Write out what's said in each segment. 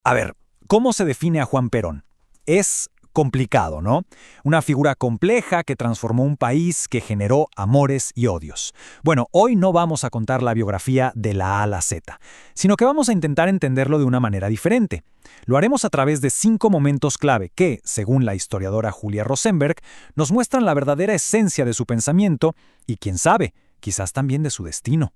A ver, ¿cómo se define a Juan Perón? Es complicado, ¿no? Una figura compleja que transformó un país, que generó amores y odios. Bueno, hoy no vamos a contar la biografía de la A a la Z, sino que vamos a intentar entenderlo de una manera diferente. Lo haremos a través de 5 momentos clave que, según la historiadora Julia Rosenberg, nos muestran la verdadera esencia de su pensamiento y, quién sabe, quizás también de su destino.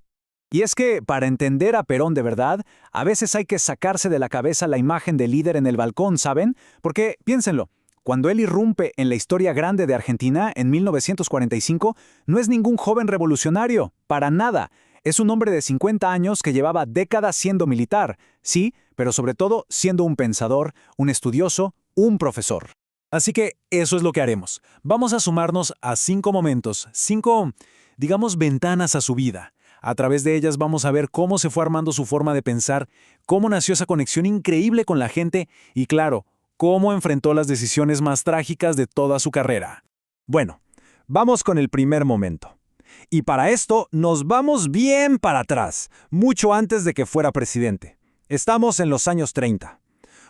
Y es que, para entender a Perón de verdad, a veces hay que sacarse de la cabeza la imagen del líder en el balcón, ¿saben? Porque, piénsenlo, cuando él irrumpe en la historia grande de Argentina en 1945, no es ningún joven revolucionario, para nada. Es un hombre de 50 años que llevaba décadas siendo militar, sí, pero sobre todo siendo un pensador, un estudioso, un profesor. Así que eso es lo que haremos. Vamos a sumarnos a 5 momentos, 5, digamos, ventanas a su vida. A través de ellas vamos a ver cómo se fue armando su forma de pensar, cómo nació esa conexión increíble con la gente y, claro, cómo enfrentó las decisiones más trágicas de toda su carrera. Bueno, vamos con el primer momento. Y para esto nos vamos bien para atrás, mucho antes de que fuera presidente. Estamos en los años 30.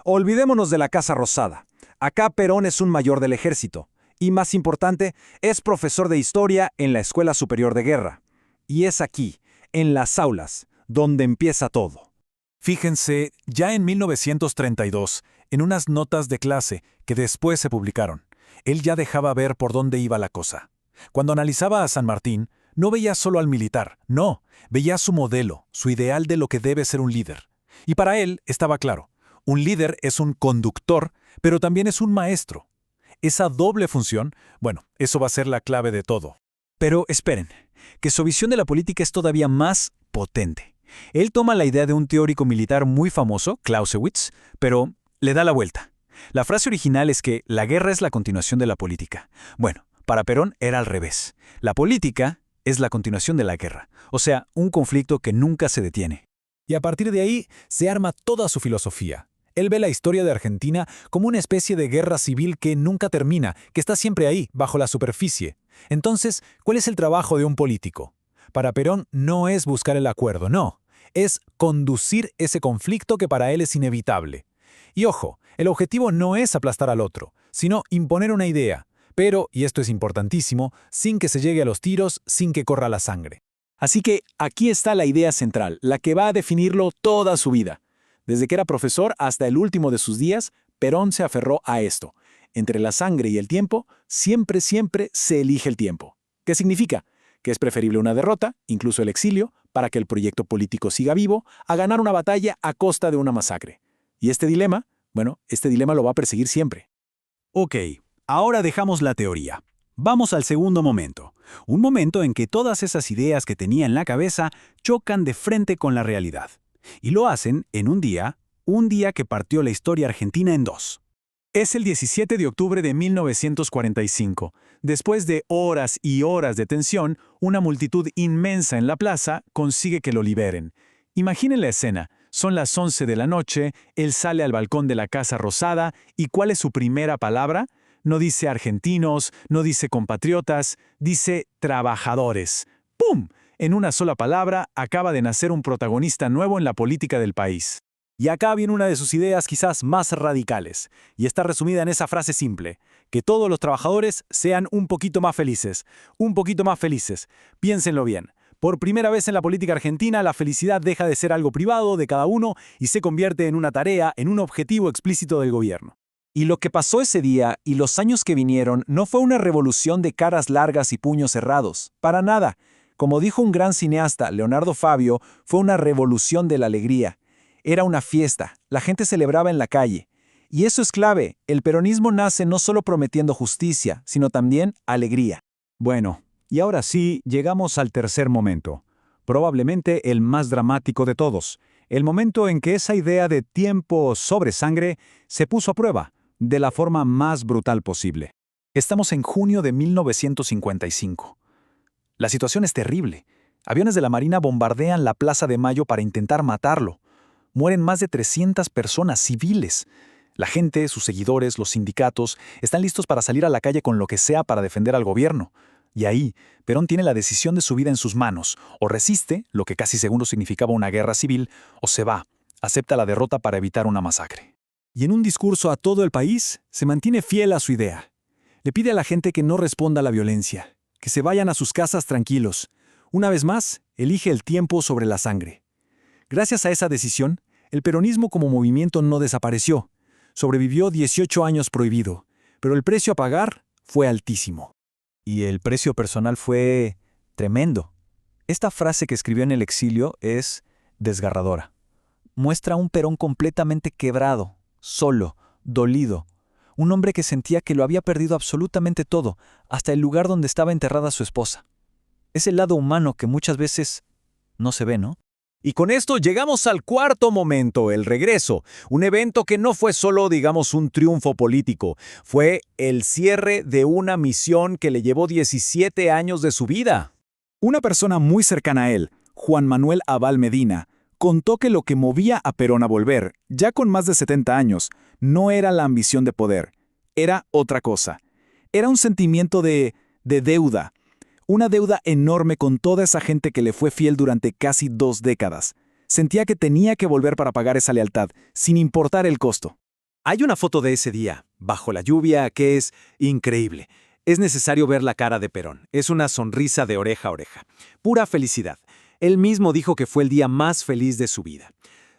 Olvidémonos de la Casa Rosada. Acá Perón es un mayor del ejército. Y más importante, es profesor de historia en la Escuela Superior de Guerra. Y es aquí, en las aulas, donde empieza todo. Fíjense, ya en 1932, en unas notas de clase que después se publicaron, él ya dejaba ver por dónde iba la cosa. Cuando analizaba a San Martín, no veía solo al militar, no, veía su modelo, su ideal de lo que debe ser un líder. Y para él estaba claro, un líder es un conductor, pero también es un maestro. Esa doble función, bueno, eso va a ser la clave de todo. Pero esperen, que su visión de la política es todavía más potente. Él toma la idea de un teórico militar muy famoso, Clausewitz, pero le da la vuelta. La frase original es que la guerra es la continuación de la política. Bueno, para Perón era al revés. La política es la continuación de la guerra, o sea, un conflicto que nunca se detiene. Y a partir de ahí se arma toda su filosofía. Él ve la historia de Argentina como una especie de guerra civil que nunca termina, que está siempre ahí, bajo la superficie. Entonces, ¿cuál es el trabajo de un político? Para Perón no es buscar el acuerdo, no. Es conducir ese conflicto que para él es inevitable. Y ojo, el objetivo no es aplastar al otro, sino imponer una idea. Pero, y esto es importantísimo, sin que se llegue a los tiros, sin que corra la sangre. Así que aquí está la idea central, la que va a definirlo toda su vida. Desde que era profesor hasta el último de sus días, Perón se aferró a esto. Entre la sangre y el tiempo, siempre se elige el tiempo. ¿Qué significa? Que es preferible una derrota, incluso el exilio, para que el proyecto político siga vivo, a ganar una batalla a costa de una masacre. Y este dilema, este dilema lo va a perseguir siempre. Ok, ahora dejamos la teoría. Vamos al segundo momento. Un momento en que todas esas ideas que tenía en la cabeza chocan de frente con la realidad. Y lo hacen en un día que partió la historia argentina en dos. Es el 17 de octubre de 1945. Después de horas y horas de tensión, una multitud inmensa en la plaza consigue que lo liberen. Imaginen la escena. Son las 11 de la noche, él sale al balcón de la Casa Rosada y ¿cuál es su primera palabra? No dice argentinos, no dice compatriotas, dice trabajadores. ¡Pum! En una sola palabra, acaba de nacer un protagonista nuevo en la política del país. Y acá viene una de sus ideas quizás más radicales, y está resumida en esa frase simple, que todos los trabajadores sean un poquito más felices. Un poquito más felices. Piénsenlo bien. Por primera vez en la política argentina, la felicidad deja de ser algo privado de cada uno y se convierte en una tarea, en un objetivo explícito del gobierno. Y lo que pasó ese día y los años que vinieron no fue una revolución de caras largas y puños cerrados. Para nada. Como dijo un gran cineasta, Leonardo Fabio, fue una revolución de la alegría. Era una fiesta, la gente celebraba en la calle. Y eso es clave, el peronismo nace no solo prometiendo justicia, sino también alegría. Bueno, y ahora sí, llegamos al tercer momento. Probablemente el más dramático de todos. El momento en que esa idea de tiempo sobre sangre se puso a prueba, de la forma más brutal posible. Estamos en junio de 1955. La situación es terrible. Aviones de la Marina bombardean la Plaza de Mayo para intentar matarlo. Mueren más de 300 personas civiles. La gente, sus seguidores, los sindicatos, están listos para salir a la calle con lo que sea para defender al gobierno. Y ahí, Perón tiene la decisión de su vida en sus manos. O resiste, lo que casi seguro significaba una guerra civil, o se va, acepta la derrota para evitar una masacre. Y en un discurso a todo el país, se mantiene fiel a su idea. Le pide a la gente que no responda a la violencia, que se vayan a sus casas tranquilos. Una vez más, elige el tiempo sobre la sangre. Gracias a esa decisión, el peronismo como movimiento no desapareció. Sobrevivió 18 años prohibido, pero el precio a pagar fue altísimo. Y el precio personal fue tremendo. Esta frase que escribió en el exilio es desgarradora. Muestra a un Perón completamente quebrado, solo, dolido. Un hombre que sentía que lo había perdido absolutamente todo, hasta el lugar donde estaba enterrada su esposa. Es el lado humano que muchas veces no se ve, ¿no? Y con esto llegamos al cuarto momento, el regreso. Un evento que no fue solo, digamos, un triunfo político. Fue el cierre de una misión que le llevó 17 años de su vida. Una persona muy cercana a él, Juan Manuel Abal Medina, contó que lo que movía a Perón a volver, ya con más de 70 años, no era la ambición de poder, era otra cosa. Era un sentimiento de deuda. Una deuda enorme con toda esa gente que le fue fiel durante casi 2 décadas. Sentía que tenía que volver para pagar esa lealtad, sin importar el costo. Hay una foto de ese día, bajo la lluvia, que es increíble. Es necesario ver la cara de Perón. Es una sonrisa de oreja a oreja. Pura felicidad. Él mismo dijo que fue el día más feliz de su vida.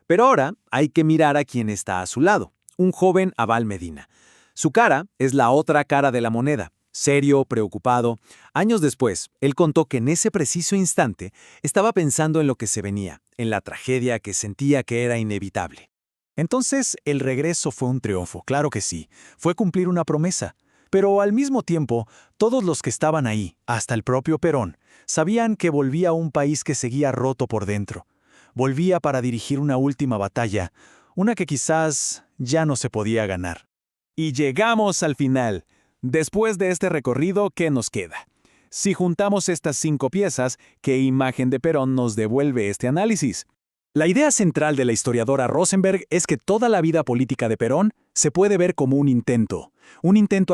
Pero ahora hay que mirar a quien está a su lado, un joven Abal Medina. Su cara es la otra cara de la moneda. Serio, preocupado. Años después, él contó que en ese preciso instante estaba pensando en lo que se venía, en la tragedia que sentía que era inevitable. Entonces, el regreso fue un triunfo, claro que sí. Fue cumplir una promesa. Pero al mismo tiempo, todos los que estaban ahí, hasta el propio Perón, sabían que volvía a un país que seguía roto por dentro. Volvía para dirigir una última batalla, una que quizás ya no se podía ganar. Y llegamos al final. Después de este recorrido, ¿qué nos queda? Si juntamos estas 5 piezas, ¿qué imagen de Perón nos devuelve este análisis? La idea central de la historiadora Rosenberg es que toda la vida política de Perón se puede ver como un intento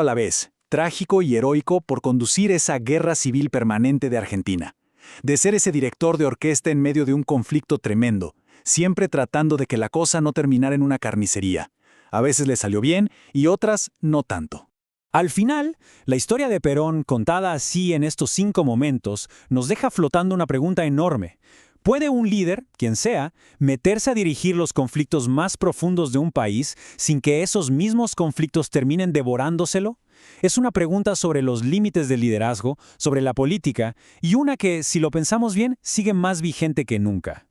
a la vez, trágico y heroico por conducir esa guerra civil permanente de Argentina, de ser ese director de orquesta en medio de un conflicto tremendo, siempre tratando de que la cosa no terminara en una carnicería. A veces le salió bien y otras no tanto. Al final, la historia de Perón, contada así en estos 5 momentos, nos deja flotando una pregunta enorme. ¿Puede un líder, quien sea, meterse a dirigir los conflictos más profundos de un país sin que esos mismos conflictos terminen devorándoselo? Es una pregunta sobre los límites del liderazgo, sobre la política, y una que, si lo pensamos bien, sigue más vigente que nunca.